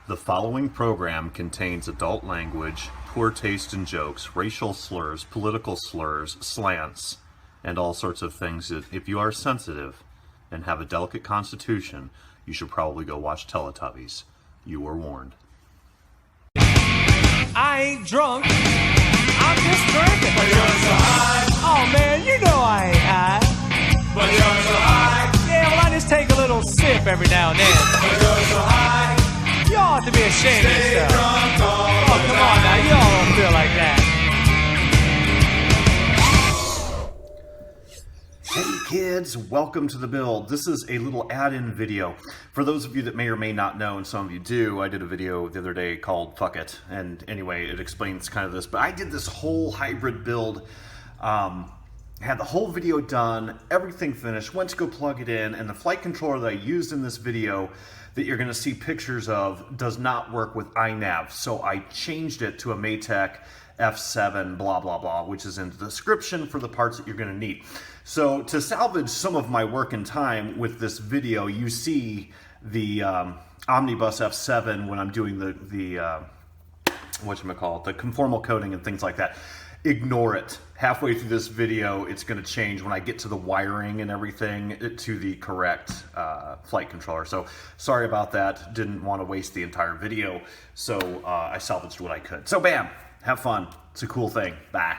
The following program contains adult language, poor taste in jokes, racial slurs, political slurs, slants, and all sorts of things that, if you are sensitive and have a delicate constitution, you should probably go watch Teletubbies. You were warned. I ain't drunk, I'm just drinking. But you're so high. Oh man, you know I ain't high. But you're so high. Yeah, well I just take a little sip every now and then. But you're so high. You ought to be ashamed of Stay yourself. drunk all Oh, the come time. on now, you all don't feel like that. Hey kids, welcome to the build. This is a little add-in video. For those of you that may or may not know, and some of you do, I did a video the other day called Fuck It. And anyway, it explains kind of this, but I did this whole hybrid build, had the whole video done, everything finished, went to go plug it in, and the flight controller that I used in this video that you're gonna see pictures of does not work with iNav. So I changed it to a Maytech F7 blah blah blah, which is in the description for the parts that you're going to need. So to salvage some of my work and time with this video, you see the Omnibus F7 when I'm doing the whatchamacallit, the conformal coating and things like that. Ignore it. Halfway through this video, it's going to change when I get to the wiring and everything to the correct flight controller. So sorry about that. Didn't want to waste the entire video, so I salvaged what I could. So bam! Have fun. It's a cool thing. Bye.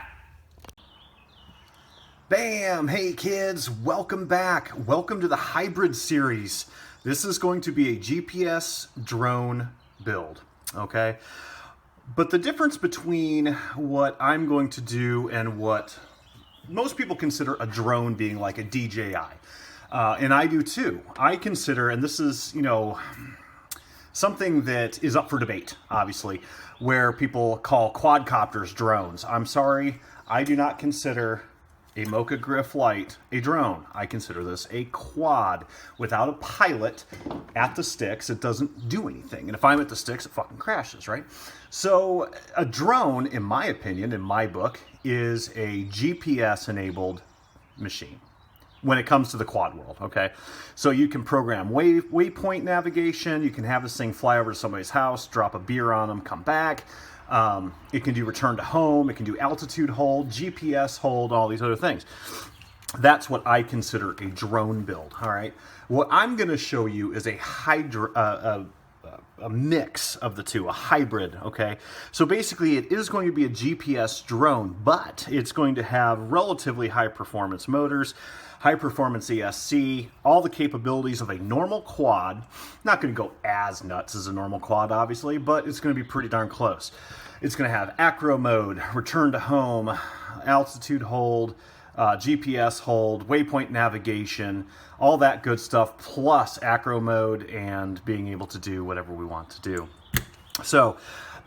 Bam! Hey kids, welcome back. Welcome to the hybrid series. This is going to be a GPS drone build, okay? But the difference between what I'm going to do and what most people consider a drone being like a DJI, and I do too. I consider, and this is, you know, something that is up for debate, obviously, where people call quadcopters drones. I'm sorry, I do not consider a Mocha Griff Lite a drone. I consider this a quad. Without a pilot at the sticks, it doesn't do anything. And if I'm at the sticks, it fucking crashes, right? So a drone, in my opinion, in my book, is a GPS-enabled machine when it comes to the quad world, okay? So you can program waypoint navigation, you can have this thing fly over to somebody's house, drop a beer on them, come back. It can do return to home, it can do altitude hold, GPS hold, all these other things. That's what I consider a drone build, all right? What I'm gonna show you is a mix of the two, a hybrid, okay? So basically it is going to be a GPS drone, but it's going to have relatively high performance motors, high performance ESC, all the capabilities of a normal quad. Not going to go as nuts as a normal quad, obviously, but it's going to be pretty darn close. It's going to have acro mode, return to home, altitude hold, GPS hold, waypoint navigation, all that good stuff, plus acro mode and being able to do whatever we want to do. So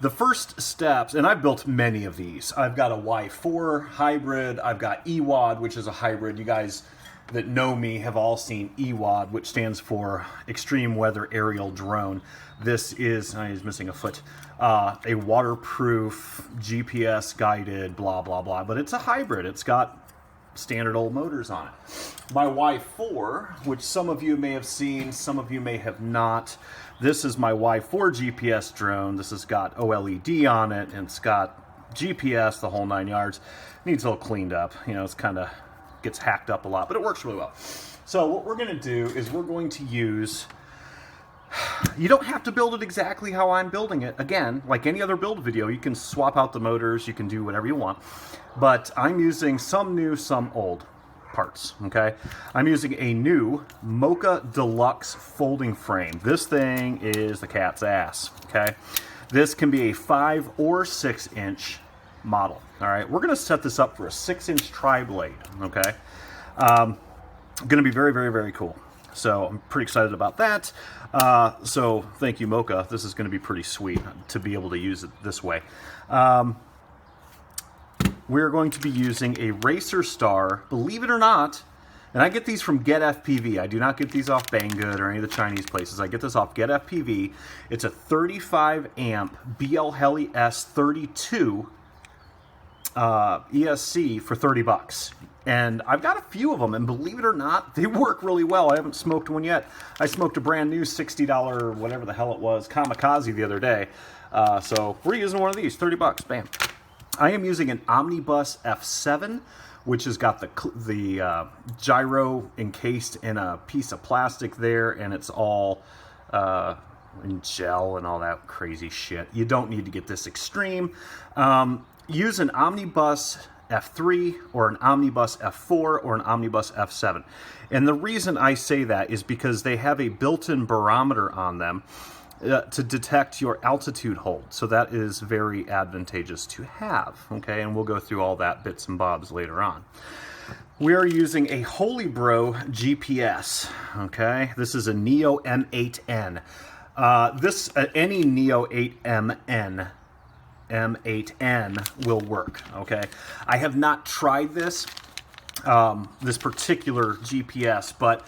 the first steps, and I've built many of these. I've got a Y4 hybrid, I've got EWAD, which is a hybrid. You guys that know me have all seen EWAD, which stands for Extreme Weather Aerial Drone. This is, he's missing a foot, a waterproof, GPS guided, blah, blah, blah, but it's a hybrid. It's got standard old motors on it. My Y4, which some of you may have seen, some of you may have not. This is my Y4 GPS drone. This has got OLED on it, and it's got GPS, the whole 9 yards. Needs a little cleaned up. You know, it's kind of gets hacked up a lot, but it works really well. So what we're going to do is we're going to use, you don't have to build it exactly how I'm building it. Again, like any other build video, you can swap out the motors, you can do whatever you want, but I'm using some new, some old parts, okay? I'm using a new Mocha Deluxe folding frame. This thing is the cat's ass, okay? This can be a 5 or 6 inch model. All right, we're going to set this up for a 6-inch tri-blade, okay? Going to be very, very, very cool. So I'm pretty excited about that. So thank you, Mocha. This is going to be pretty sweet to be able to use it this way. We're going to be using a Racer Star, believe it or not, and I get these from Get FPV. I do not get these off Banggood or any of the Chinese places. I get this off Get FPV. It's a 35 amp BL Heli S32 ESC for 30 bucks. And I've got a few of them, and believe it or not, they work really well. I haven't smoked one yet. I smoked a brand new $60, whatever the hell it was, Kamikaze the other day. So we're using one of these, 30 bucks, bam. I am using an Omnibus F7, which has got the gyro encased in a piece of plastic there, and it's all in gel and all that crazy shit. You don't need to get this extreme. Use an Omnibus F3 or an Omnibus F4 or an Omnibus F7. And the reason I say that is because they have a built-in barometer on them to detect your altitude hold. So that is very advantageous to have, okay? And we'll go through all that bits and bobs later on. We are using a Holy Bro GPS, okay? This is a Neo M8N. Any Neo 8MN M8N will work, okay? I have not tried this particular GPS, but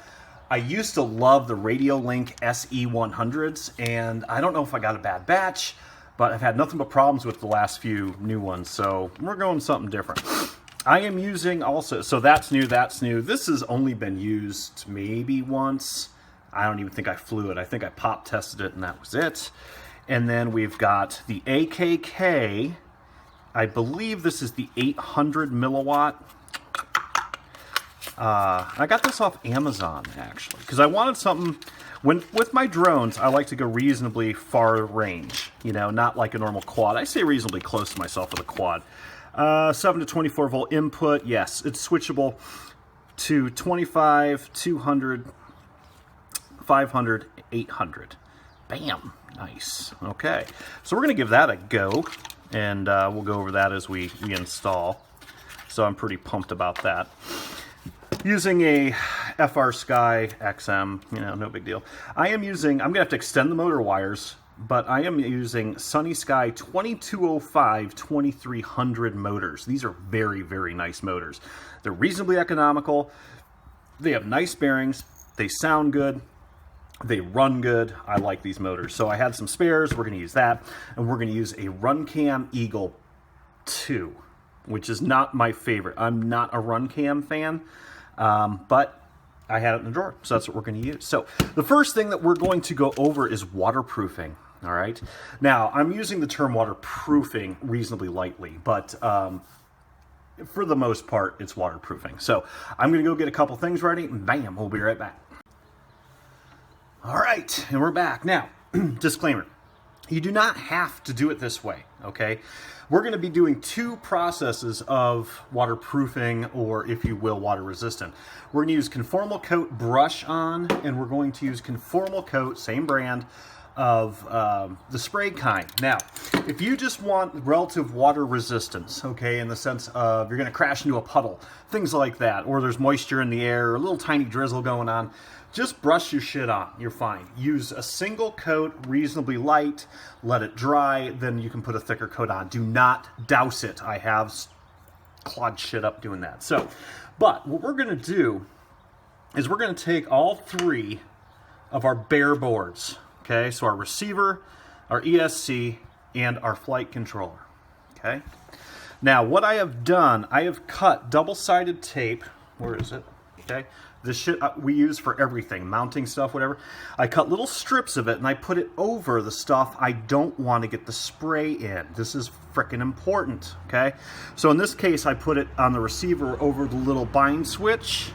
I used to love the Radiolink SE100s, and I don't know if I got a bad batch, but I've had nothing but problems with the last few new ones, so we're going something different. I am using also, so that's new, that's new. This has only been used maybe once. I don't even think I flew it. I think I pop tested it, and that was it. And then we've got the AKK. I believe this is the 800 milliwatt. I got this off Amazon, actually, because I wanted something. With my drones, I like to go reasonably far range, you know, not like a normal quad. I say reasonably close to myself with a quad. 7 to 24 volt input. Yes, it's switchable to 25, 200, 500, 800. Bam. Nice. Okay. So we're going to give that a go, and we'll go over that as we install. So I'm pretty pumped about that. Using a FR Sky XM, you know, no big deal. I'm going to have to extend the motor wires, but I am using Sunny Sky 2205 2300 motors. These are very, very nice motors. They're reasonably economical. They have nice bearings. They sound good. They run good. I like these motors. So I had some spares. We're going to use that. And we're going to use a Runcam Eagle 2, which is not my favorite. I'm not a Runcam fan, but I had it in the drawer. So that's what we're going to use. So the first thing that we're going to go over is waterproofing. All right. Now, I'm using the term waterproofing reasonably lightly, but for the most part, it's waterproofing. So I'm going to go get a couple things ready. And bam, we'll be right back. All right, and we're back. Now, disclaimer, you do not have to do it this way, okay? We're going to be doing two processes of waterproofing, or if you will, water resistant. We're going to use Conformal Coat brush on, and we're going to use Conformal Coat, same brand, of the spray kind. Now, if you just want relative water resistance, okay, in the sense of you're going to crash into a puddle, things like that, or there's moisture in the air, or a little tiny drizzle going on, just brush your shit on. You're fine. Use a single coat, reasonably light, let it dry, then you can put a thicker coat on. Do not douse it. I have clogged shit up doing that. So, but what we're going to do is we're going to take all three of our bare boards, okay? So our receiver, our ESC, and our flight controller, okay? Now, what I have done, I have cut double-sided tape. Where is it? Okay. This shit we use for everything, mounting stuff, whatever. I cut little strips of it and I put it over the stuff I don't want to get the spray in. This is frickin' important, okay? So in this case, I put it on the receiver over the little bind switch.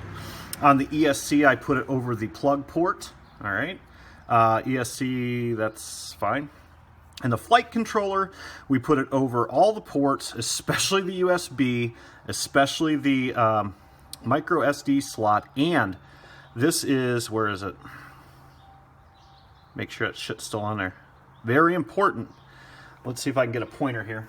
On the ESC, I put it over the plug port, all right? ESC, that's fine. And the flight controller, we put it over all the ports, especially the USB, especially the micro SD slot, and this is, where is it? Make sure that shit's still on there. Very important. Let's see if I can get a pointer here.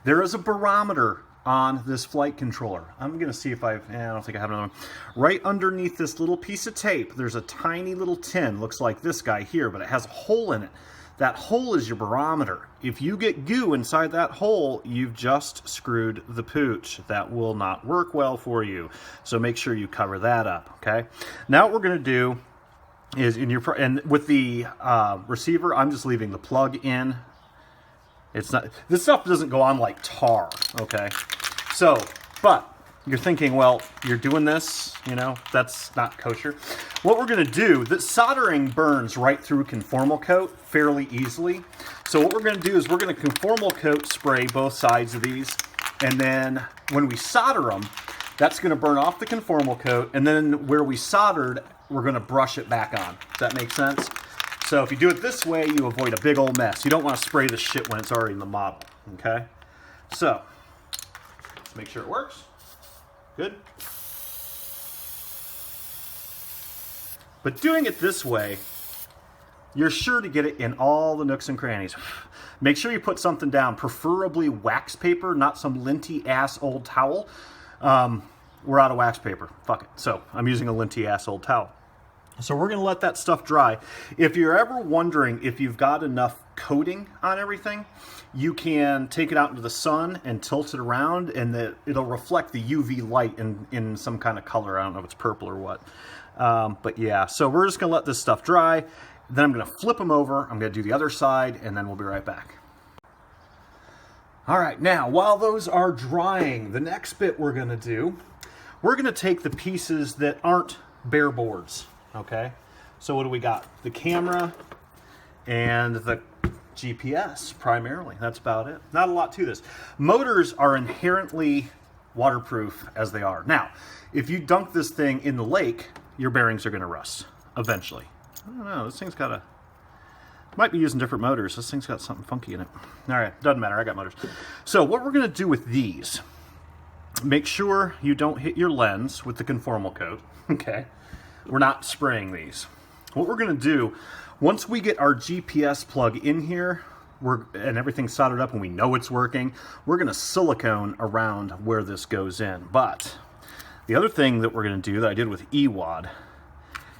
There is a barometer on this flight controller. I'm going to see if I don't think I have another one. Right underneath this little piece of tape, there's a tiny little tin. Looks like this guy here, but it has a hole in it. That hole is your barometer. If you get goo inside that hole, you've just screwed the pooch. That will not work well for you. So make sure you cover that up, okay? Now what we're going to do is, and with the receiver, I'm just leaving the plug in It's not, this stuff doesn't go on like tar, okay? So, but you're thinking, well, you're doing this, you know, that's not kosher. What we're gonna do, that soldering burns right through conformal coat fairly easily. So what we're gonna do is we're gonna conformal coat spray both sides of these, and then when we solder them, that's gonna burn off the conformal coat, and then where we soldered, we're gonna brush it back on. Does that make sense? So if you do it this way, you avoid a big old mess. You don't wanna spray this shit when it's already in the model, okay? So, let's make sure it works. Good. But doing it this way, you're sure to get it in all the nooks and crannies. Make sure you put something down, preferably wax paper, not some linty ass old towel. We're out of wax paper. Fuck it. So I'm using a linty ass old towel. So we're going to let that stuff dry. If you're ever wondering if you've got enough coating on everything, you can take it out into the sun and tilt it around, and it'll reflect the UV light in some kind of color. I don't know if it's purple or what. But yeah, so we're just going to let this stuff dry. Then I'm going to flip them over. I'm going to do the other side, and then we'll be right back. All right, now, while those are drying, the next bit we're going to do, we're going to take the pieces that aren't bare boards, okay? So what do we got? The camera and the GPS, primarily. That's about it. Not a lot to this. Motors are inherently waterproof as they are. Now, if you dunk this thing in the lake, your bearings are going to rust eventually. I don't know. This thing's got a... Might be using different motors. This thing's got something funky in it. All right. Doesn't matter. I got motors. So what we're going to do with these, make sure you don't hit your lens with the conformal coat. Okay. We're not spraying these. What we're going to do, once we get our GPS plug in here, and everything's soldered up and we know it's working, we're going to silicone around where this goes in. But the other thing that we're going to do that I did with EWAD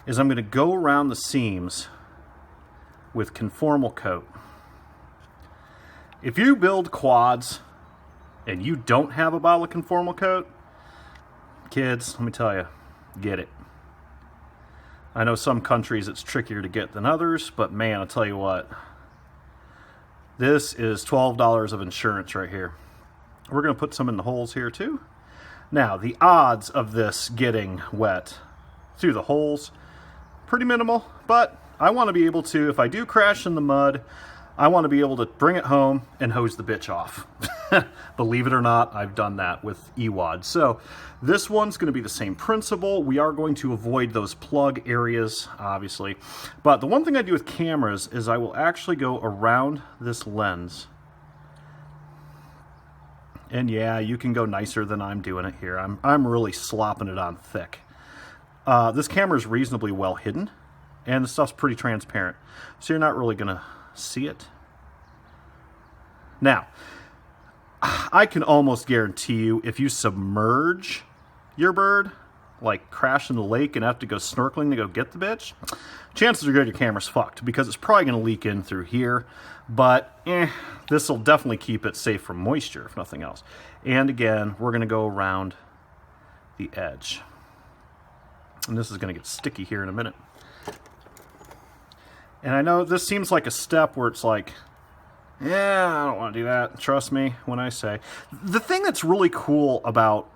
is I'm going to go around the seams with conformal coat. If you build quads and you don't have a bottle of conformal coat, kids, let me tell you, get it. I know some countries it's trickier to get than others, but man, I'll tell you what, this is $12 of insurance right here. We're going to put some in the holes here too. Now, the odds of this getting wet through the holes, pretty minimal, but I want to be able to, if I do crash in the mud, I want to be able to bring it home and hose the bitch off. Believe it or not, I've done that with EWAD. So this one's going to be the same principle. We are going to avoid those plug areas, obviously. But the one thing I do with cameras is I will actually go around this lens. And yeah, you can go nicer than I'm doing it here. I'm really slopping it on thick. This camera is reasonably well hidden, and the stuff's pretty transparent, so you're not really going to see it. Now, I can almost guarantee you if you submerge your bird, like crash in the lake and have to go snorkeling to go get the bitch, chances are good your camera's fucked, because it's probably going to leak in through here. But this will definitely keep it safe from moisture, if nothing else. And again, we're going to go around the edge. And this is going to get sticky here in a minute. And I know this seems like a step where it's like, yeah, I don't want to do that. Trust me when I say. The thing that's really cool about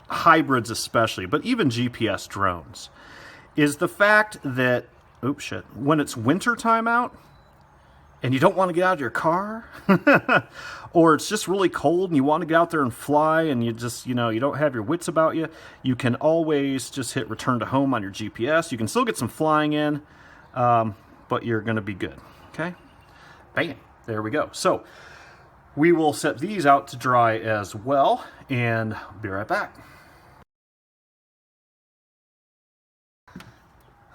hybrids especially, but even GPS drones, is the fact that, oops, shit, when it's winter time out, and you don't want to get out of your car, or it's just really cold and you want to get out there and fly and you just, you don't have your wits about you, you can always just hit return to home on your GPS. You can still get some flying in, but you're going to be good. Okay? Bam. There we go. So we will set these out to dry as well, and be right back.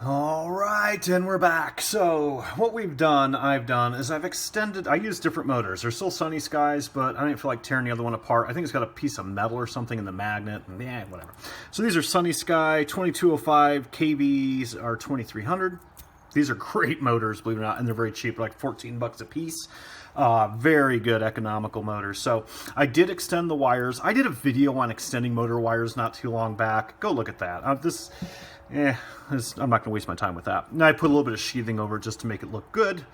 All right, and we're back. So what I've done is I've extended, I use different motors. They're still Sunny Skies, but I don't feel like tearing the other one apart. I think it's got a piece of metal or something in the magnet, and whatever. So these are Sunny Sky 2205, KVs are 2300. These are great motors, believe it or not, and they're very cheap, like 14 bucks a piece. Very good economical motors. So I did extend the wires. I did a video on extending motor wires not too long back. Go look at that. I'm not going to waste my time with that. And I put a little bit of sheathing over it just to make it look good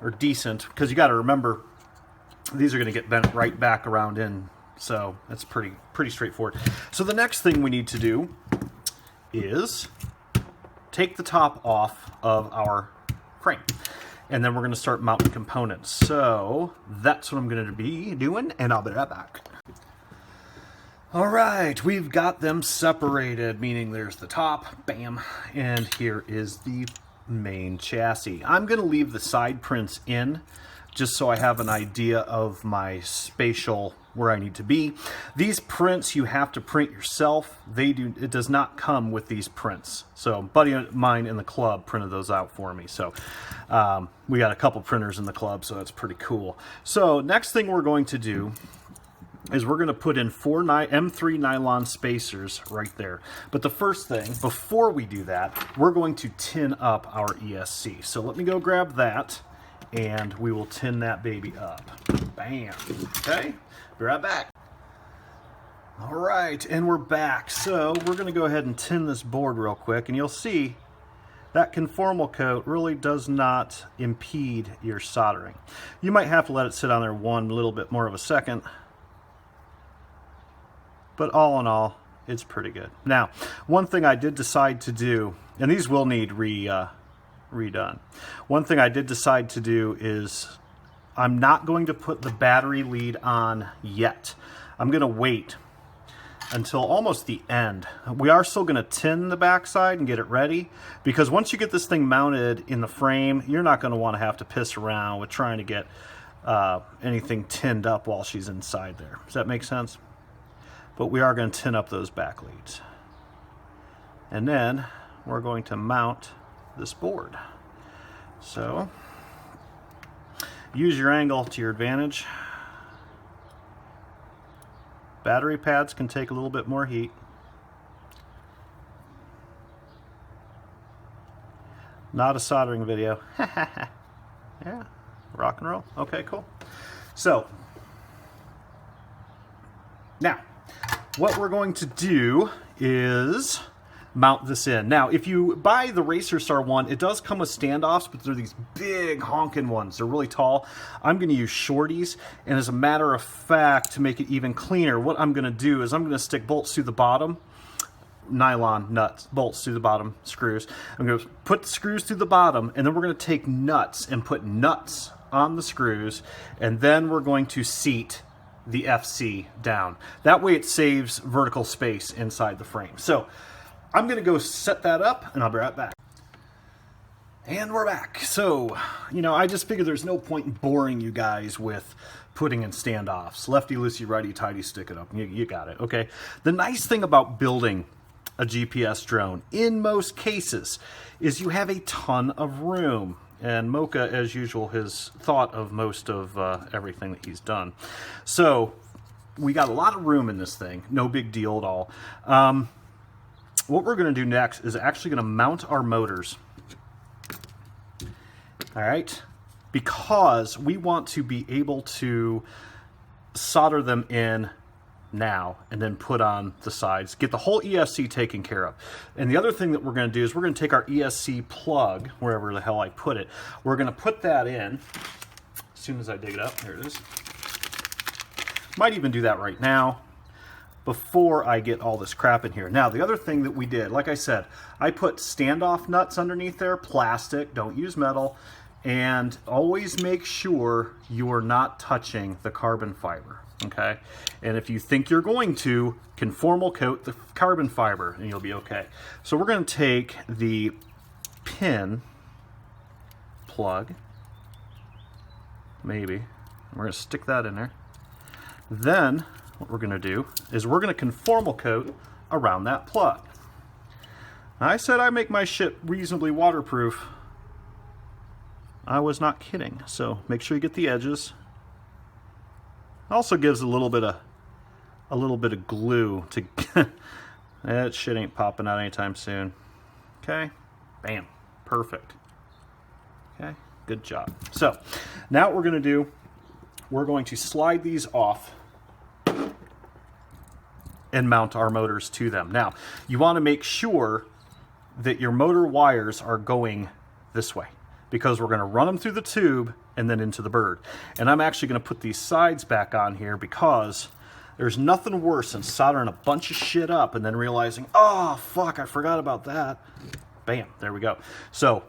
or decent, because you got to remember, these are going to get bent right back around in. So that's pretty straightforward. So the next thing we need to do is take the top off of our frame. And then we're going to start mounting components. So that's what I'm going to be doing, and I'll be right back. All right, we've got them separated, meaning there's the top, bam, and here is the main chassis. I'm going to leave the side prints in just so I have an idea of my spatial where I need to be. These prints you have to print yourself. It does not come with these prints. So a buddy of mine in the club printed those out for me. So we got a couple printers in the club, so that's pretty cool. So next thing we're going to do is we're going to put in 4 M3 nylon spacers right there. But the first thing, before we do that, we're going to tin up our ESC. So let me go grab that, and we will tin that baby up. Bam. Okay, be right back. All right, and we're back. So we're going to go ahead and tin this board real quick, and you'll see that conformal coat really does not impede your soldering. You might have to let it sit on there one little bit more of a second, but all in all, it's pretty good. Now, one thing I did decide to do, and these will need redone. One thing I did decide to do is I'm not going to put the battery lead on yet. I'm going to wait until almost the end. We are still going to tin the backside and get it ready, because once you get this thing mounted in the frame, you're not going to want to have to piss around with trying to get anything tinned up while she's inside there. Does that make sense? But we are going to tin up those back leads. And then we're going to mount this board. So use your angle to your advantage. Battery pads can take a little bit more heat. Not a soldering video. Yeah, rock and roll. Okay, cool. So now what we're going to do is mount this in. Now, if you buy the Racer Star one, it does come with standoffs, but they're these big honking ones. They're really tall. I'm going to use shorties, and as a matter of fact, to make it even cleaner, what I'm going to do is I'm going to stick bolts through the bottom, nylon nuts, bolts through the bottom, screws. I'm going to put the screws through the bottom, and then we're going to take nuts and put nuts on the screws, and then we're going to seat the FC down. That way it saves vertical space inside the frame. So I'm going to go set that up, and I'll be right back. And we're back. So, I just figured there's no point in boring you guys with putting in standoffs. Lefty, loosey, righty, tighty, stick it up. You got it, okay? The nice thing about building a GPS drone, in most cases, is you have a ton of room. And Mocha, as usual, has thought of most of everything that he's done. So we got a lot of room in this thing. No big deal at all. What we're going to do next is actually going to mount our motors. All right? Because we want to be able to solder them in now and then put on the sides, get the whole ESC taken care of. And the other thing that we're going to do is we're going to take our ESC plug, wherever the hell I put it, we're going to put that in as soon as I dig it up. There it is. Might even do that right now before I get all this crap in here. Now, the other thing that we did, like I said, I put standoff nuts underneath there, plastic, don't use metal, and always make sure you are not touching the carbon fiber. Okay, and if you think you're going to, conformal coat the carbon fiber and you'll be okay. So we're going to take the pin plug, maybe, we're going to stick that in there. Then what we're going to do is we're going to conformal coat around that plug. Now, I said I make my shit reasonably waterproof. I was not kidding. So make sure you get the edges. Also gives a little bit of glue to that shit ain't popping out anytime soon. Okay, bam, perfect. Okay, good job. So now what we're going to do, we're going to slide these off and mount our motors to them. Now you want to make sure that your motor wires are going this way. because we're going to run them through the tube and then into the bird. And I'm actually going to put these sides back on here because there's nothing worse than soldering a bunch of shit up and then realizing, oh, fuck, I forgot about that. Bam, there we go. So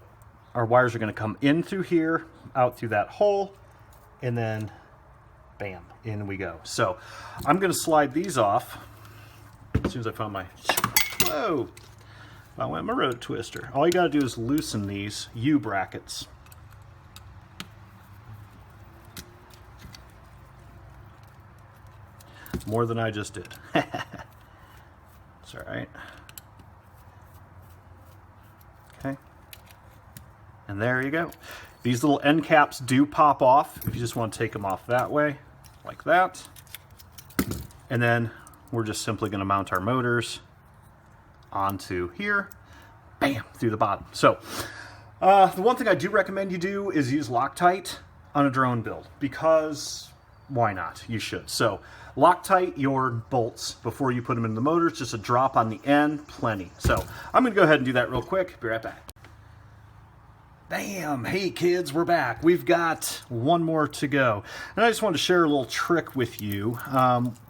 our wires are going to come in through here, out through that hole, and then bam, in we go. So I'm going to slide these off as soon as I found my, whoa, I went my road twister. All you got to do is loosen these U-brackets. More than I just did. It's all right. Okay. And there you go. These little end caps do pop off if you just want to take them off that way, like that. And then we're just simply going to mount our motors onto here, bam, through the bottom. So the one thing I do recommend you do is use Loctite on a drone build, because why not? You should. So Loctite your bolts before you put them in the motors, just a drop on the end, plenty. So I'm going to go ahead and do that real quick. Be right back. Bam! Hey kids, we're back. We've got one more to go. And I just wanted to share a little trick with you,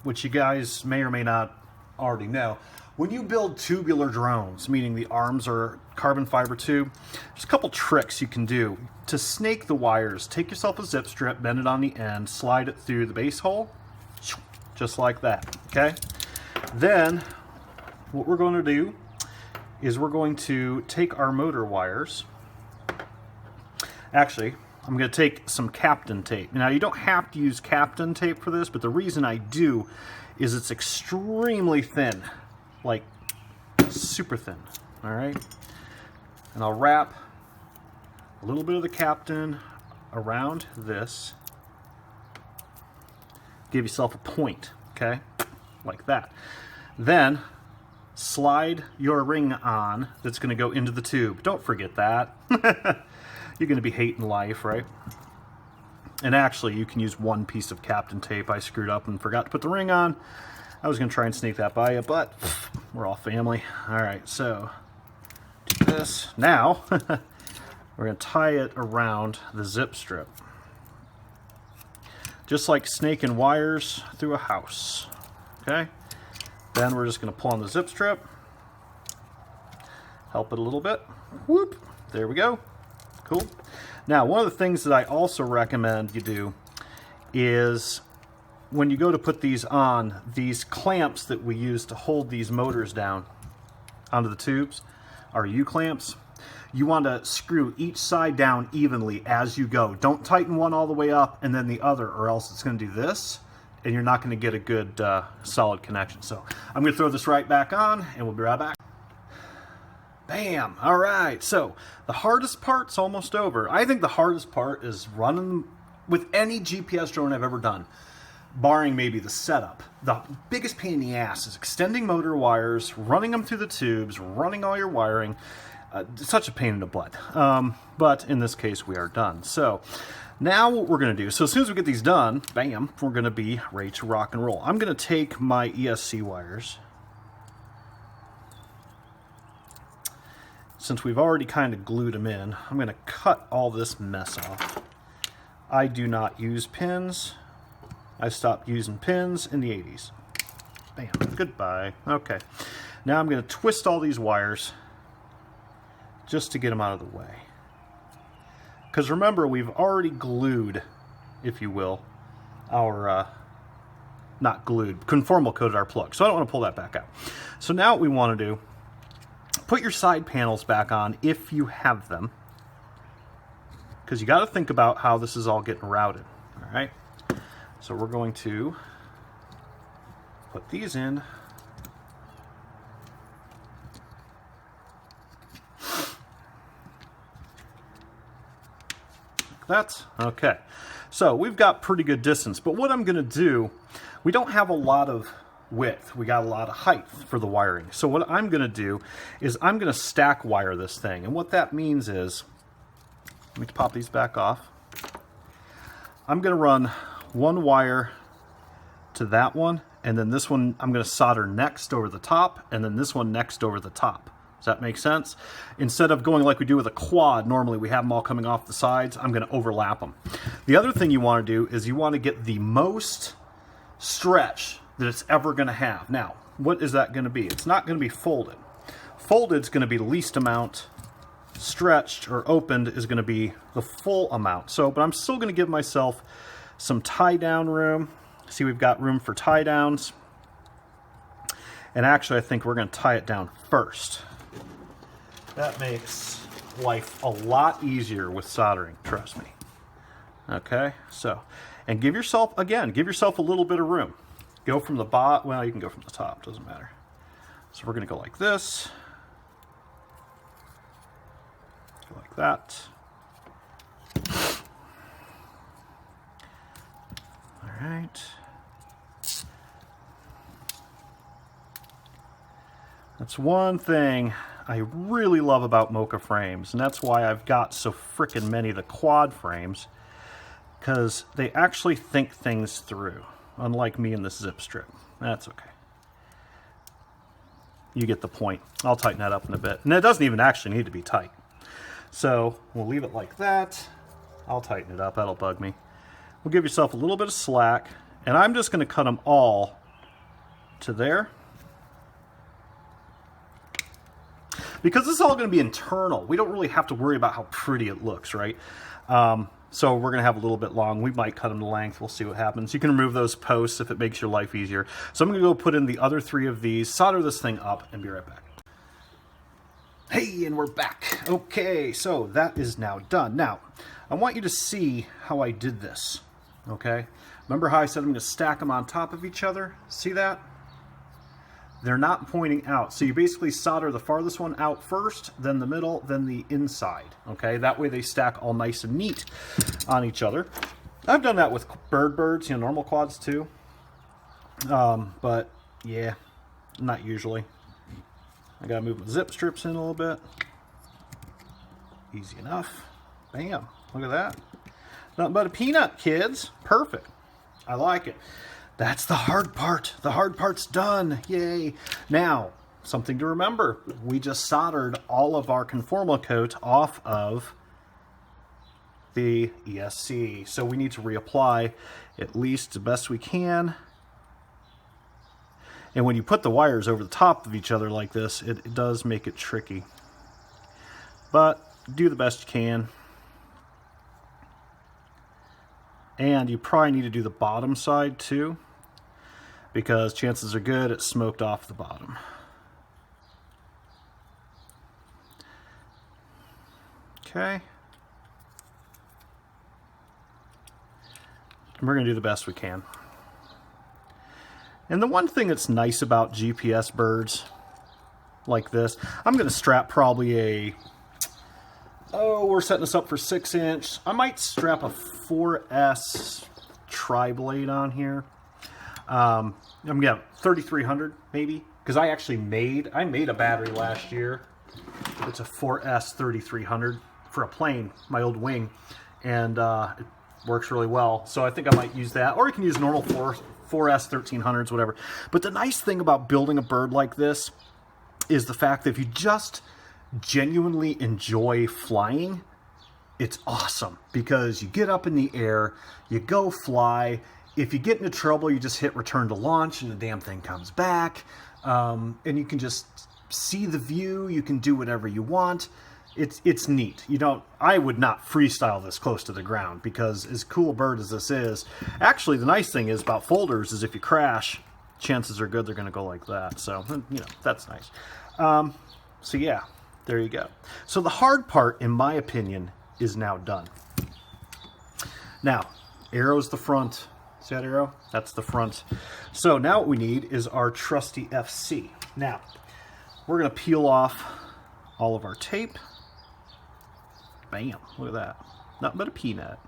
which you guys may or may not already know. When you build tubular drones, meaning the arms are carbon fiber tube, there's a couple tricks you can do to snake the wires. Take yourself a zip strip, bend it on the end, slide it through the base hole, just like that, okay? Then, what we're going to do is we're going to take our motor wires. Actually, I'm going to take some Captain tape. Now, you don't have to use Captain tape for this, but the reason I do is it's extremely thin. Like, super thin, all right? And I'll wrap a little bit of the Captain around this. Give yourself a point, okay? Like that. Then, slide your ring on that's going to go into the tube. Don't forget that. You're going to be hating life, right? And actually, you can use one piece of Captain tape. I screwed up and forgot to put the ring on. I was going to try and sneak that by you, but we're all family. All right, so do this. Now, we're going to tie it around the zip strip. Just like snaking wires through a house, okay? Then we're just going to pull on the zip strip. Help it a little bit. Whoop, there we go. Cool. Now, one of the things that I also recommend you do is when you go to put these on, these clamps that we use to hold these motors down onto the tubes are U-clamps. You want to screw each side down evenly as you go. Don't tighten one all the way up and then the other, or else it's going to do this, and you're not going to get a good solid connection. So I'm going to throw this right back on, and we'll be right back. Bam! All right, so the hardest part's almost over. I think the hardest part is running with any GPS drone I've ever done, barring maybe the setup. The biggest pain in the ass is extending motor wires, running them through the tubes, running all your wiring. It's such a pain in the butt. But in this case, we are done. So now what we're going to do, so as soon as we get these done, bam, we're going to be ready to rock and roll. I'm going to take my ESC wires. Since we've already kind of glued them in, I'm going to cut all this mess off. I do not use pins. I stopped using pins in the 80s. Bam, goodbye. Okay, now I'm going to twist all these wires just to get them out of the way. Because remember, we've already glued, if you will, our, not glued, conformal coated our plug. So I don't want to pull that back out. So now what we want to do, put your side panels back on if you have them, because you got to think about how this is all getting routed. All right, so we're going to put these in. Like that. Okay, so we've got pretty good distance, but what I'm going to do, we don't have a lot of width, we got a lot of height for the wiring. So what I'm going to do is I'm going to stack wire this thing, and what that means is, let me pop these back off. I'm going to run one wire to that one, and then this one I'm going to solder next over the top, and then this one next over the top, Does that make sense? Instead of going like we do with a quad, normally we have them all coming off the sides, I'm going to overlap them. The other thing you want to do is you want to get the most stretch that it's ever going to have. Now, what is that going to be? It's not going to be folded. Folded is going to be the least amount. Stretched or opened is going to be the full amount. So, but I'm still going to give myself some tie down room. See, we've got room for tie downs. And actually, I think we're going to tie it down first. That makes life a lot easier with soldering, trust me. Okay, so, and give yourself, again, give yourself a little bit of room. Go from the bottom, well, you can go from the top, doesn't matter. So we're going to go like this. Go like that. All right. That's one thing I really love about Mocha frames, and that's why I've got so frickin' many of the quad frames, because they actually think things through, unlike me in this zip strip. That's okay. You get the point. I'll tighten that up in a bit. And it doesn't even actually need to be tight. So we'll leave it like that. I'll tighten it up. That'll bug me. We'll give yourself a little bit of slack, and I'm just going to cut them all to there. Because this is all going to be internal, we don't really have to worry about how pretty it looks, right? So we're going to have a little bit long. We might cut them to length. We'll see what happens. You can remove those posts if it makes your life easier. So I'm going to go put in the other 3 of these, solder this thing up, and be right back. Hey, and we're back. Okay, so that is now done. Now, I want you to see how I did this, okay? Remember how I said I'm going to stack them on top of each other? See that? They're not pointing out. So you basically solder the farthest one out first, then the middle, then the inside. Okay, that way they stack all nice and neat on each other. I've done that with birds, normal quads too. But yeah, not usually. I gotta move my zip strips in a little bit. Easy enough. Bam, look at that. Nothing but a peanut, kids. Perfect. I like it. That's the hard part. The hard part's done. Yay. Now, something to remember. We just soldered all of our conformal coat off of the ESC. So we need to reapply at least the best we can. And when you put the wires over the top of each other like this, it does make it tricky. But do the best you can. And you probably need to do the bottom side too, because chances are good it's smoked off the bottom. Okay. And we're going to do the best we can. And the one thing that's nice about GPS birds like this, I'm going to strap probably we're setting this up for 6-inch. I might strap a 4S tri-blade on here. I'm going to have 3300 maybe, because I made a battery last year. It's a 4S 3300 for a plane, my old wing, and it works really well. So I think I might use that, or you can use normal 4S 1300s, whatever. But the nice thing about building a bird like this is the fact that if you just genuinely enjoy flying, it's awesome, because you get up in the air, you go fly. If you get into trouble, you just hit return to launch and the damn thing comes back. And you can just see the view. You can do whatever you want. It's neat. I would not freestyle this close to the ground, because as cool a bird as this is, actually the nice thing is about folders is if you crash, chances are good they're going to go like that. So, that's nice. So yeah, there you go. So the hard part, in my opinion, is now done. Now, arrow's the front. See that arrow? That's the front. So now what we need is our trusty FC. Now, we're going to peel off all of our tape. Bam, look at that. Nothing but a peanut.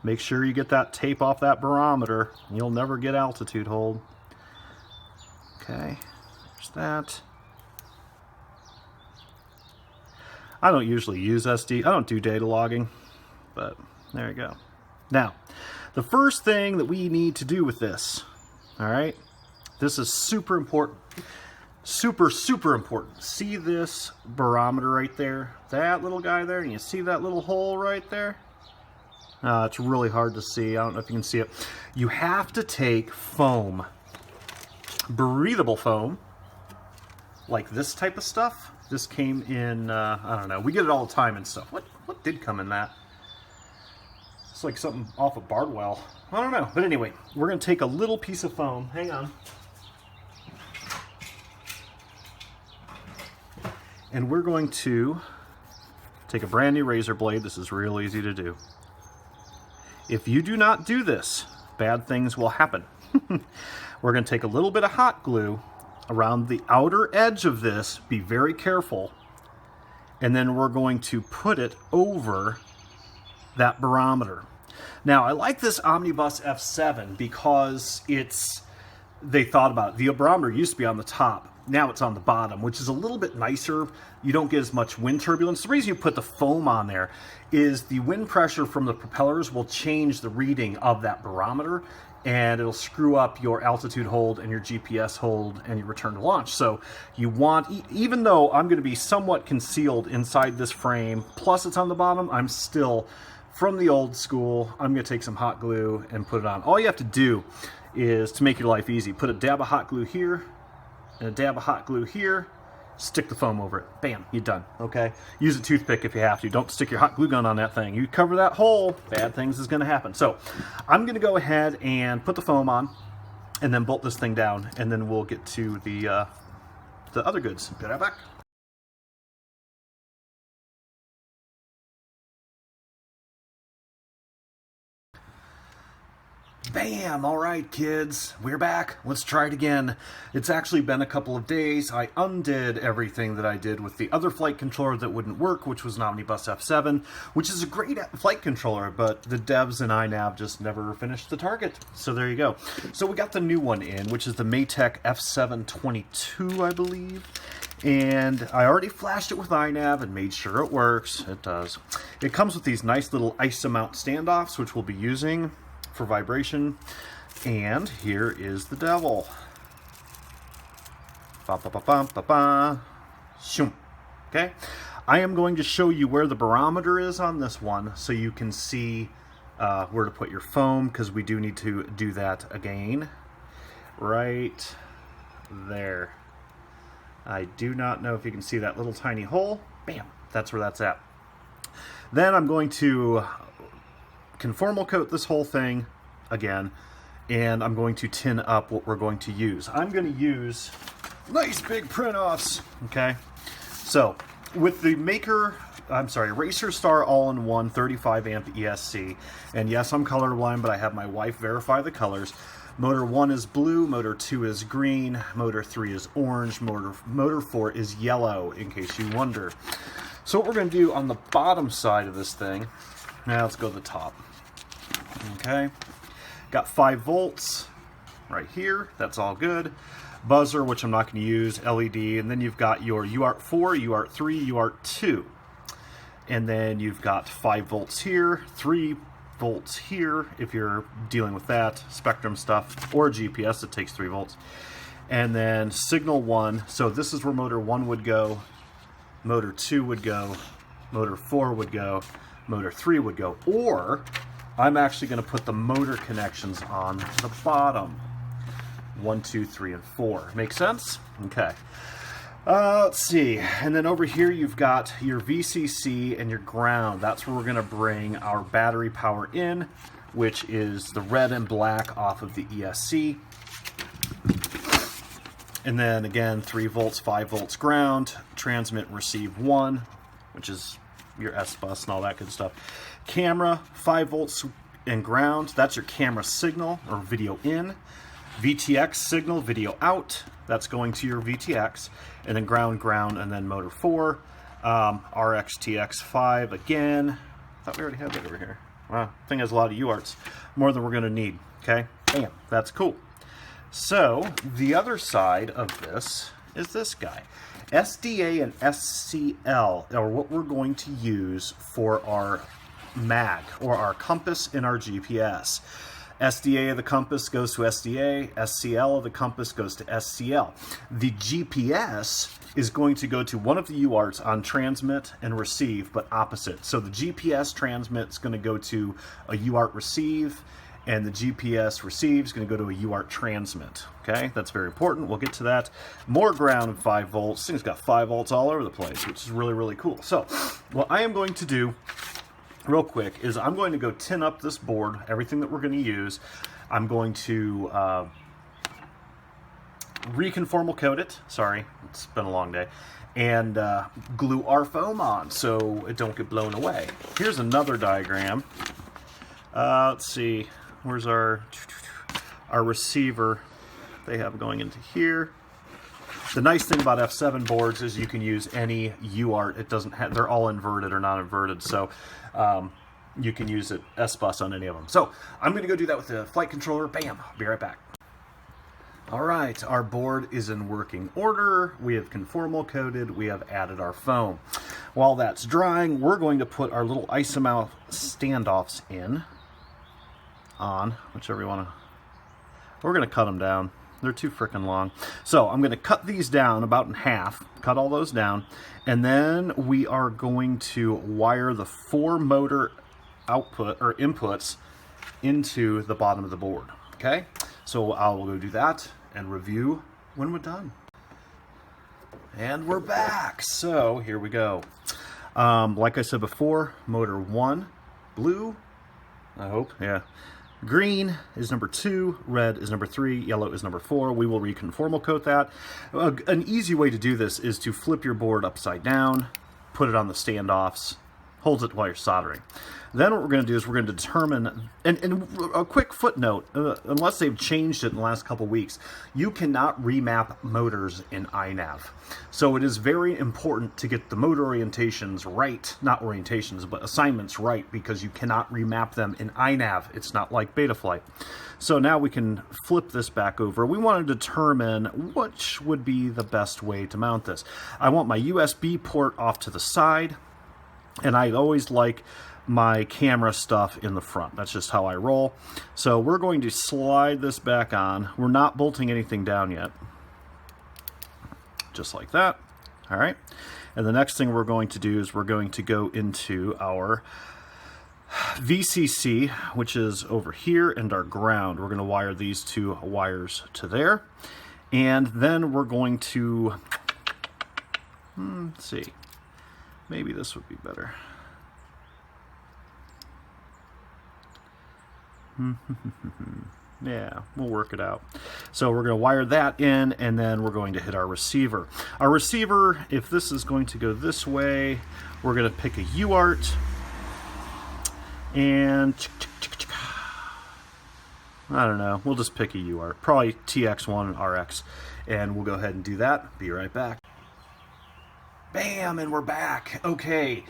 Make sure you get that tape off that barometer. You'll never get altitude hold. Okay, there's that. I don't usually use SD. I don't do data logging, but there you go. Now, the first thing that we need to do with this, all right, this is super important. Super, super important. See this barometer right there? That little guy there? And you see that little hole right there? It's really hard to see. I don't know if you can see it. You have to take foam, breathable foam, like this type of stuff. This came in, I don't know. We get it all the time and stuff. What did come in that? It's like something off of Bardwell. I don't know. But anyway, we're going to take a little piece of foam. Hang on. And we're going to take a brand new razor blade. This is real easy to do. If you do not do this, bad things will happen. We're going to take a little bit of hot glue around the outer edge of this. Be very careful. And then we're going to put it over that barometer. Now, I like this Omnibus F7 because they thought about it. The barometer used to be on the top. Now it's on the bottom, which is a little bit nicer. You don't get as much wind turbulence. The reason you put the foam on there is the wind pressure from the propellers will change the reading of that barometer, and it'll screw up your altitude hold and your GPS hold and your return to launch. So you want, even though I'm going to be somewhat concealed inside this frame, plus it's on the bottom, I'm still from the old school. I'm going to take some hot glue and put it on. All you have to do is, to make your life easy, put a dab of hot glue here and a dab of hot glue here, stick the foam over it. Bam, you're done, okay? Use a toothpick if you have to. Don't stick your hot glue gun on that thing. You cover that hole, bad things is gonna happen. So I'm gonna go ahead and put the foam on and then bolt this thing down, and then we'll get to the other goods. Be right back. Bam! All right, kids, we're back. Let's try it again. It's actually been a couple of days. I undid everything that I did with the other flight controller that wouldn't work, which was an Omnibus F7, which is a great flight controller, but the devs in iNav just never finished the target. So there you go. So we got the new one in, which is the Maytech F722, I believe. And I already flashed it with iNav and made sure it works. It does. It comes with these nice little ISO mount standoffs, which we'll be using for vibration. And here is the devil. Ba ba ba ba ba ba. Shoom. Okay, I am going to show you where the barometer is on this one, so you can see where to put your foam, because we do need to do that again. Right there. I do not know if you can see that little tiny hole. Bam, that's where that's at. Then I'm going to conformal coat this whole thing again, and I'm going to tin up what we're going to use. I'm going to use nice big print-offs, okay? So, with the Racer Star All-in-One 35 amp ESC, and yes, I'm colorblind, but I have my wife verify the colors. Motor 1 is blue, motor 2 is green, motor 3 is orange, motor 4 is yellow, in case you wonder. So what we're going to do on the bottom side of this thing, now let's go to the top. Okay, got 5 volts right here, that's all good. Buzzer, which I'm not going to use, LED, and then you've got your UART4, UART3, UART2. And then you've got 5 volts here, 3 volts here, if you're dealing with that, Spectrum stuff, or GPS, it takes 3 volts. And then signal 1, so this is where motor 1 would go, motor 2 would go, motor 4 would go, motor 3 would go, or I'm actually going to put the motor connections on the bottom. 1, 2, 3, and 4. Make sense? Okay. Let's see. And then over here you've got your VCC and your ground. That's where we're going to bring our battery power in, which is the red and black off of the ESC. And then again, 3 volts, 5 volts ground, transmit, receive 1, which is your S-bus and all that good stuff. Camera, 5 volts and ground, that's your camera signal or video in. VTX signal, video out, that's going to your VTX. And then ground, and then motor 4. RXTX5 again. I thought we already had that over here. Wow, thing has a lot of UARTs. More than we're going to need, okay? Bam, that's cool. So, the other side of this is this guy. SDA and SCL are what we're going to use for our mag, or our compass in our GPS. SDA of the compass goes to SDA, SCL of the compass goes to SCL. The GPS is going to go to one of the UARTs on transmit and receive, but opposite. So the GPS transmit is going to go to a UART receive, and the GPS receive is going to go to a UART transmit. Okay, that's very important. We'll get to that. More ground and 5 volts. This thing's got 5 volts all over the place, which is really, really cool. So what I am going to do real quick is I'm going to go tin up this board, everything that we're going to use. I'm going to reconformal coat it. Sorry, it's been a long day. And glue our foam on so it don't get blown away. Here's another diagram. Let's see. Where's our receiver they have going into here? The nice thing about F7 boards is you can use any UART. It doesn't have, they're all inverted or not inverted, so you can use it S-bus on any of them. So I'm going to go do that with the flight controller. Bam! I'll be right back. All right, our board is in working order. We have conformal coated. We have added our foam. While that's drying, we're going to put our little isomouth standoffs in. On, whichever you want to. We're going to cut them down. They're too freaking long. So I'm going to cut these down about in half, cut all those down, and then we are going to wire the 4 motor output or inputs into the bottom of the board. Okay, so I'll go do that and review when we're done. And we're back. So here we go. Like I said before, motor 1, blue, I hope, yeah. Green is number 2, red is number 3, yellow is number 4. We will reconformal coat that. An easy way to do this is to flip your board upside down, put it on the standoffs, hold it while you're soldering. Then what we're going to do is we're going to determine, and a quick footnote, unless they've changed it in the last couple weeks, you cannot remap motors in iNav. So it is very important to get the motor orientations right, not orientations, but assignments right, because you cannot remap them in iNav. It's not like Betaflight. So now we can flip this back over. We want to determine which would be the best way to mount this. I want my USB port off to the side, and I always like my camera stuff in the front. That's just how I roll. So we're going to slide this back on. We're not bolting anything down yet. Just like that. All right. And the next thing we're going to do is we're going to go into our VCC, which is over here, and our ground. We're going to wire these 2 wires to there. And then we're going to, let's see, maybe this would be better. Yeah, we'll work it out. So we're going to wire that in, and then we're going to hit our receiver. Our receiver, if this is going to go this way, we're going to pick a UART, and I don't know, we'll just pick a UART, probably TX1 and RX, and we'll go ahead and do that. Be right back. Bam, and we're back. Okay.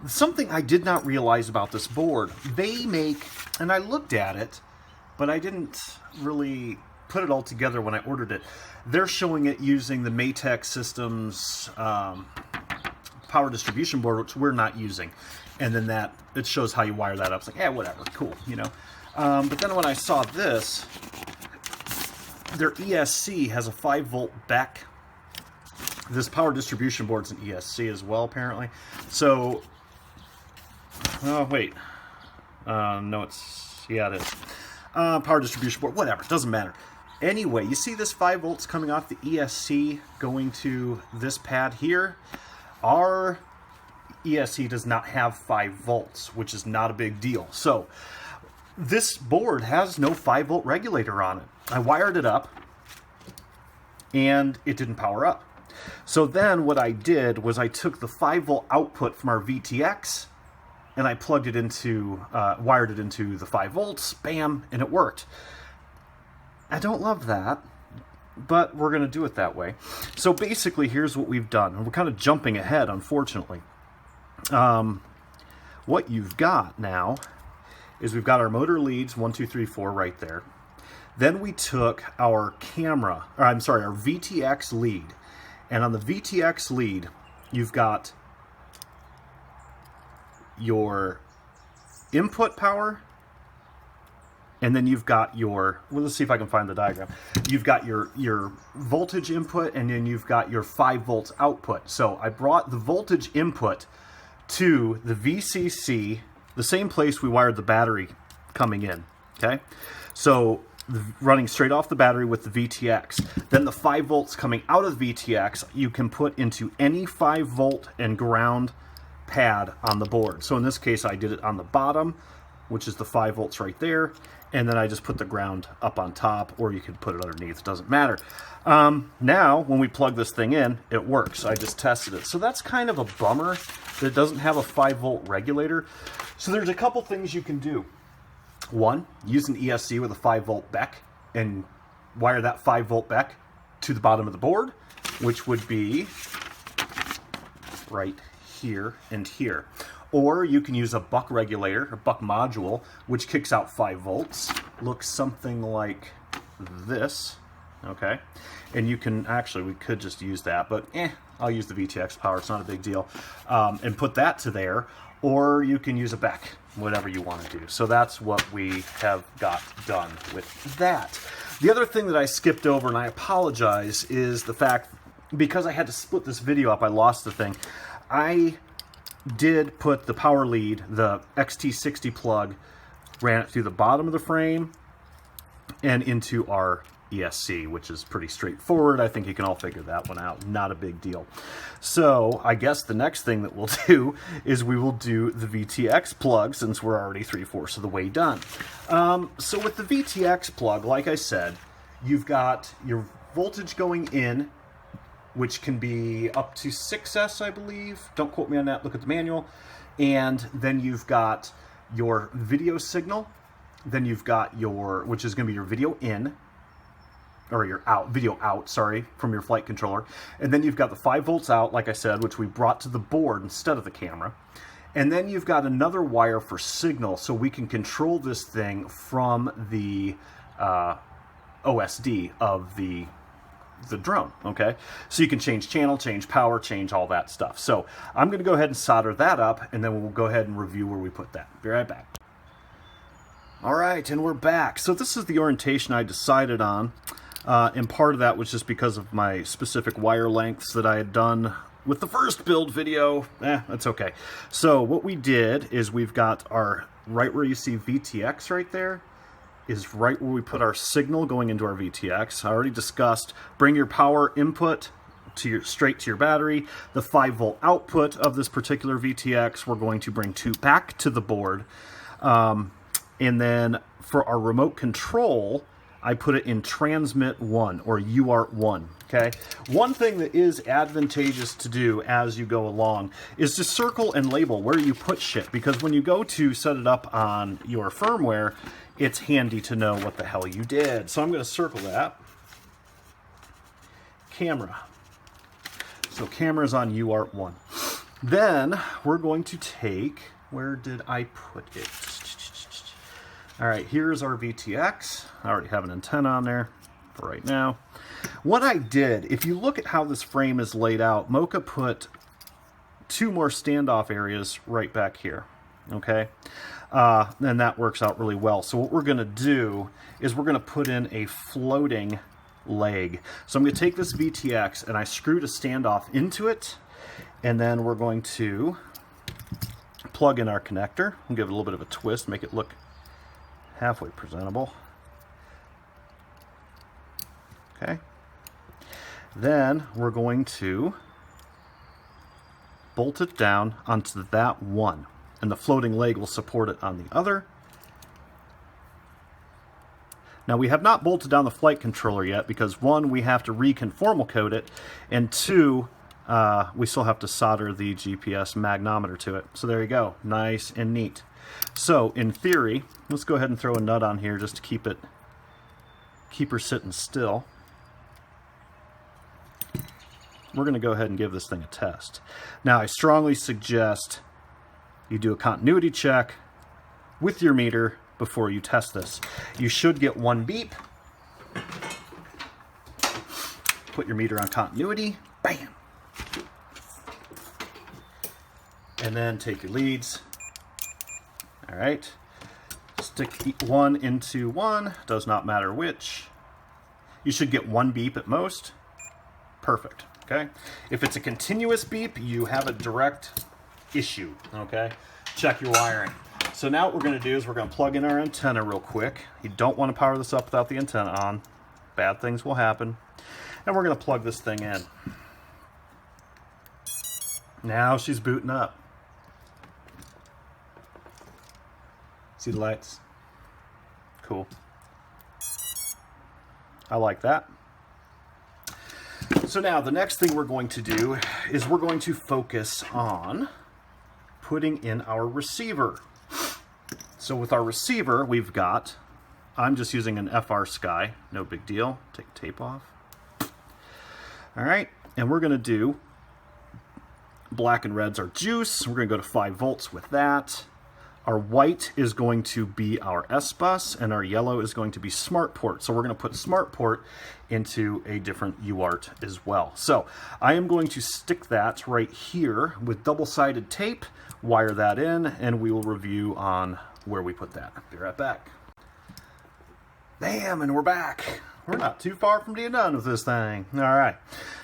Something I did not realize about this board, they make, and I looked at it, but I didn't really put it all together when I ordered it. They're showing it using the Matex Systems power distribution board, which we're not using. And then that, it shows how you wire that up. It's like, yeah, whatever, cool, you know. But then when I saw this, their ESC has a 5-volt back. This power distribution board's an ESC as well, apparently. So, oh, wait. No, it's, yeah, it is. Power distribution board, whatever, doesn't matter. Anyway, you see this 5 volts coming off the ESC going to this pad here? Our ESC does not have 5 volts, which is not a big deal. So, this board has no 5-volt regulator on it. I wired it up, and it didn't power up. So then what I did was I took the 5-volt output from our VTX, and I plugged it into, wired it into the 5 volts, bam, and it worked. I don't love that, but we're going to do it that way. So basically, here's what we've done. And we're kind of jumping ahead, unfortunately. What you've got now is we've got our motor leads, 1, 2, 3, 4 right there. Then we took our camera, or I'm sorry, our VTX lead. And on the VTX lead, you've got your input power and then you've got your, well, let's see if I can find the diagram. You've got your voltage input, and then you've got your 5 volts output. So I brought the voltage input to the VCC, the same place we wired the battery coming in, okay? So running straight off the battery with the VTX. Then the 5 volts coming out of the VTX, you can put into any 5 volt and ground pad on the board. So in this case, I did it on the bottom, which is the 5 volts right there, and then I just put the ground up on top, or you could put it underneath, it doesn't matter. Now, when we plug this thing in, it works. I just tested it. So that's kind of a bummer that it doesn't have a 5 volt regulator. So there's a couple things you can do. One, use an ESC with a 5 volt BEC and wire that 5 volt BEC to the bottom of the board, which would be right here and here. Or you can use a buck regulator, or buck module, which kicks out 5 volts. Looks something like this, okay? And you can, actually, we could just use that, but I'll use the VTX power, it's not a big deal. And put that to there, or you can use a BEC, whatever you want to do. So that's what we have got done with that. The other thing that I skipped over, and I apologize, is the fact, because I had to split this video up, I lost the thing. I did put the power lead, the XT60 plug, ran it through the bottom of the frame and into our ESC, which is pretty straightforward. I think you can all figure that one out. Not a big deal. So I guess the next thing that we'll do is we will do the VTX plug, since we're already 3/4 of the way done. So with the VTX plug, like I said, you've got your voltage going in, which can be up to 6S, I believe. Don't quote me on that, look at the manual. And then you've got your video signal. Then you've got your, which is gonna be your video in, or your out, video out, sorry, from your flight controller. And then you've got the 5 volts out, like I said, which we brought to the board instead of the camera. And then you've got another wire for signal, so we can control this thing from the OSD of the drone, okay? So you can change channel, change power, change all that stuff. So I'm gonna go ahead and solder that up, and then we'll go ahead and review where we put that. Be right back. All right, and we're back. So this is the orientation I decided on, and part of that was just because of my specific wire lengths that I had done with the first build video. That's okay. So what we did is we've got our, right where you see VTX right there, is right where we put our signal going into our VTX. I already discussed, bring your power input to your, straight to your battery. The 5 volt output of this particular VTX, we're going to bring back to the board. And then for our remote control, I put it in transmit 1, or UART1, okay? One thing that is advantageous to do as you go along is to circle and label where you put shit, because when you go to set it up on your firmware, it's handy to know what the hell you did. So I'm going to circle that. Camera. So camera's on UART1. Then we're going to take, where did I put it? All right, here's our VTX. I already have an antenna on there for right now. What I did, if you look at how this frame is laid out, Mocha put 2 more standoff areas right back here, okay? And that works out really well. So what we're gonna do is we're gonna put in a floating leg. So I'm gonna take this VTX and I screwed a standoff into it, and then we're going to plug in our connector and give it a little bit of a twist, make it look halfway presentable. Okay. Then we're going to bolt it down onto that one, and the floating leg will support it on the other. Now we have not bolted down the flight controller yet because 1, we have to reconformal code it, and 2, we still have to solder the GPS magnometer to it. So there you go, nice and neat. So in theory, let's go ahead and throw a nut on here just to keep her sitting still. We're going to go ahead and give this thing a test. Now I strongly suggest you do a continuity check with your meter before you test this. You should get 1 beep. Put your meter on continuity, bam. And then take your leads. All right, Stick one into one, does not matter which. You should get one beep at most. Perfect, okay? If it's a continuous beep, you have a direct issue, okay? Check your wiring. So now what we're gonna do is we're gonna plug in our antenna real quick. You don't wanna power this up without the antenna on. Bad things will happen. And we're gonna plug this thing in. Now she's booting up. See the lights? Cool. I like that. So now the next thing we're going to do is we're going to focus on putting in our receiver. So with our receiver, we've got, I'm just using an FR Sky, no big deal. Take the tape off. All right, and we're gonna do black and red's our juice. We're gonna go to 5 volts with that. Our white is going to be our S-Bus, and our yellow is going to be Smart Port. So we're going to put Smart Port into a different UART as well. So I am going to stick that right here with double-sided tape, wire that in, and we will review on where we put that. Be right back. Bam, and we're back. We're not too far from being done with this thing. All right,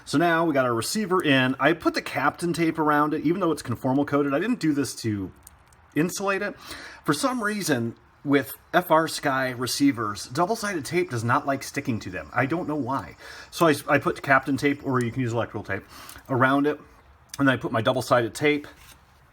so now we got our receiver in. I put the Captain tape around it, even though it's conformal coated. I didn't do this to insulate it. For some reason, with FR Sky receivers, double-sided tape does not like sticking to them. I don't know why. So I put Captain tape, or you can use electrical tape, around it, and then I put my double-sided tape,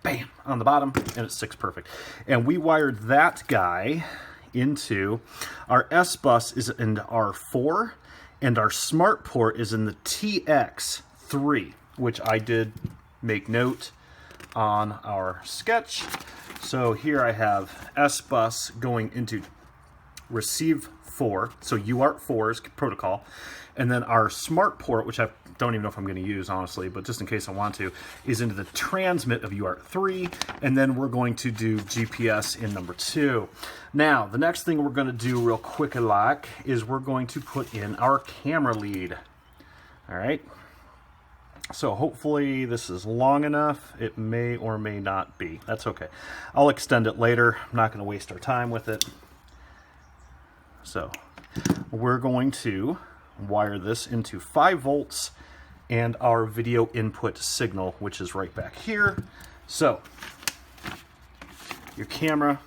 bam, on the bottom, and it sticks perfect. And we wired that guy into our S-Bus is in R4, and our Smart Port is in the TX3, which I did make note on our sketch. So here I have S-Bus going into Receive-4, so UART4 is protocol, and then our Smart Port, which I don't even know if I'm going to use, honestly, but just in case I want to, is into the transmit of UART3, and then we're going to do GPS in number 2. Now, the next thing we're going to do real quick is we're going to put in our camera lead. All right. So hopefully this is long enough. It may or may not be. That's okay. I'll extend it later. I'm not going to waste our time with it. So we're going to wire this into 5 volts and our video input signal, which is right back here. So your camera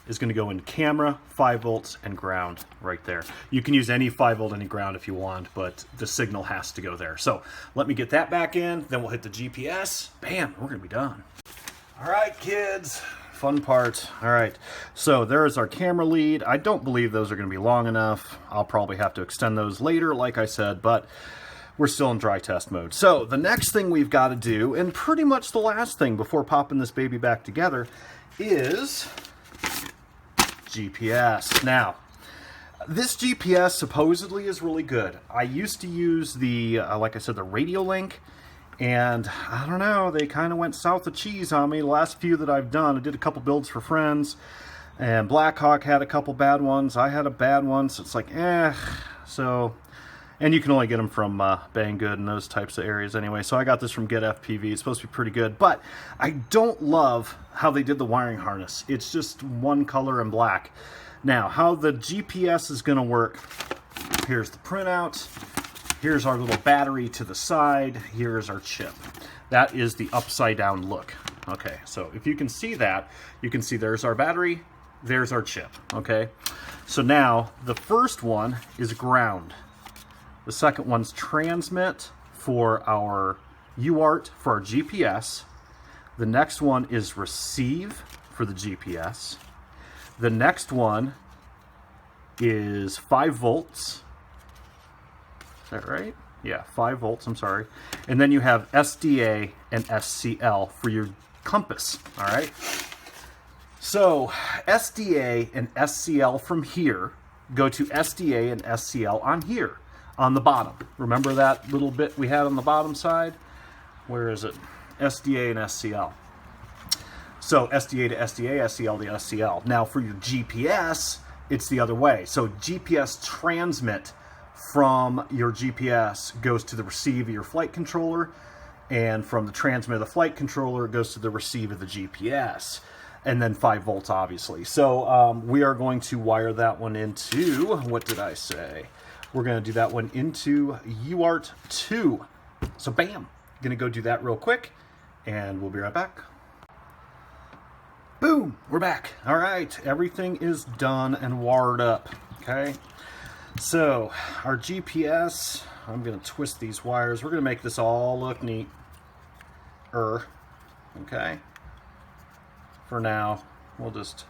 is going to go in camera, 5 volts, and ground right there. You can use any 5 volt, any ground if you want, but the signal has to go there. So let me get that back in, then we'll hit the GPS. Bam, we're going to be done. All right, kids, fun part. All right, so there's our camera lead. I don't believe those are going to be long enough. I'll probably have to extend those later, like I said, but we're still in dry test mode. So the next thing we've got to do, and pretty much the last thing before popping this baby back together, is GPS. Now, this GPS supposedly is really good. I used to use the, like I said, the Radio Link, and I don't know, they kind of went south of cheese on me. The last few that I've done, I did a couple builds for friends, and Blackhawk had a couple bad ones. I had a bad one, so it's like, so, and you can only get them from Banggood and those types of areas anyway. So I got this from Get FPV. It's supposed to be pretty good, but I don't love how they did the wiring harness. It's just one color and black. Now, how the GPS is going to work, here's the printout. Here's our little battery to the side. Here's our chip. That is the upside down look. Okay, so if you can see that, you can see there's our battery, there's our chip, okay? So now, the first one is ground. The second one's transmit for our UART for our GPS. The next one is receive for the GPS. The next one is 5 volts. Is that right? Yeah, 5 volts, I'm sorry. And then you have SDA and SCL for your compass, all right? So SDA and SCL from here go to SDA and SCL on here. On the bottom. Remember that little bit we had on the bottom side? Where is it? SDA and SCL. So SDA to SDA, SCL to SCL. Now for your GPS, it's the other way. So GPS transmit from your GPS goes to the receive of your flight controller, and from the transmit of the flight controller, it goes to the receive of the GPS. and then 5 volts, obviously. So we are going to wire that one into, what did I say? We're going to do that one into UART 2. So bam, going to go do that real quick, and we'll be right back. Boom, we're back. All right, everything is done and wired up, okay? So our GPS, I'm going to twist these wires. We're going to make this all look neat. Okay? For now, we'll just...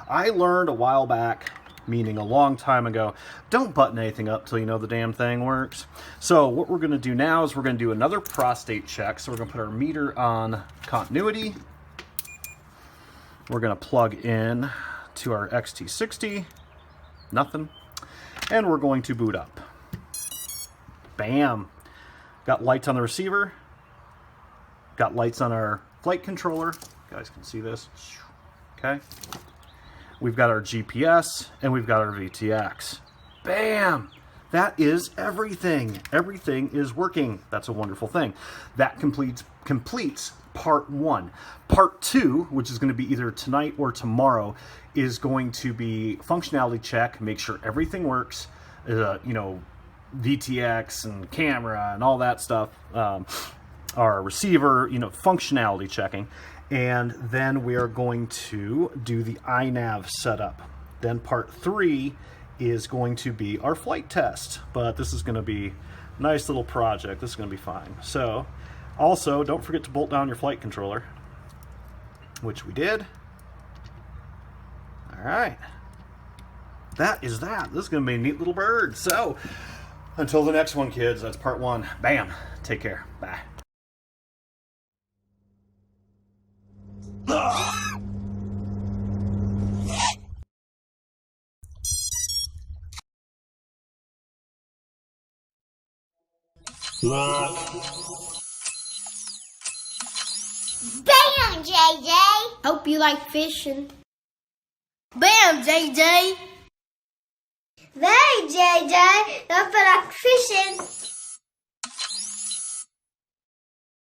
I learned a while back, meaning a long time ago, don't button anything up till you know the damn thing works. So what we're going to do now is we're going to do another prostate check. So we're going to put our meter on continuity. We're going to plug in to our XT60. Nothing. And we're going to boot up. Bam. Got lights on the receiver. Got lights on our flight controller. You guys can see this. Okay. We've got our GPS and we've got our VTX. Bam! That is everything. Everything is working. That's a wonderful thing. That completes part 1. Part 2, which is going to be either tonight or tomorrow, is going to be functionality check, make sure everything works, you know, VTX and camera and all that stuff, our receiver, you know, functionality checking. And then we are going to do the iNav setup. Then part 3 is going to be our flight test. But this is going to be a nice little project. This is going to be fine. So, also, don't forget to bolt down your flight controller, which we did. All right. That is that. This is going to be a neat little bird. So, until the next one, kids, that's part 1. Bam. Take care. Bye. Bam, JJ! Hope you like fishing. Bam, JJ! Very, JJ! Hope you like fishing.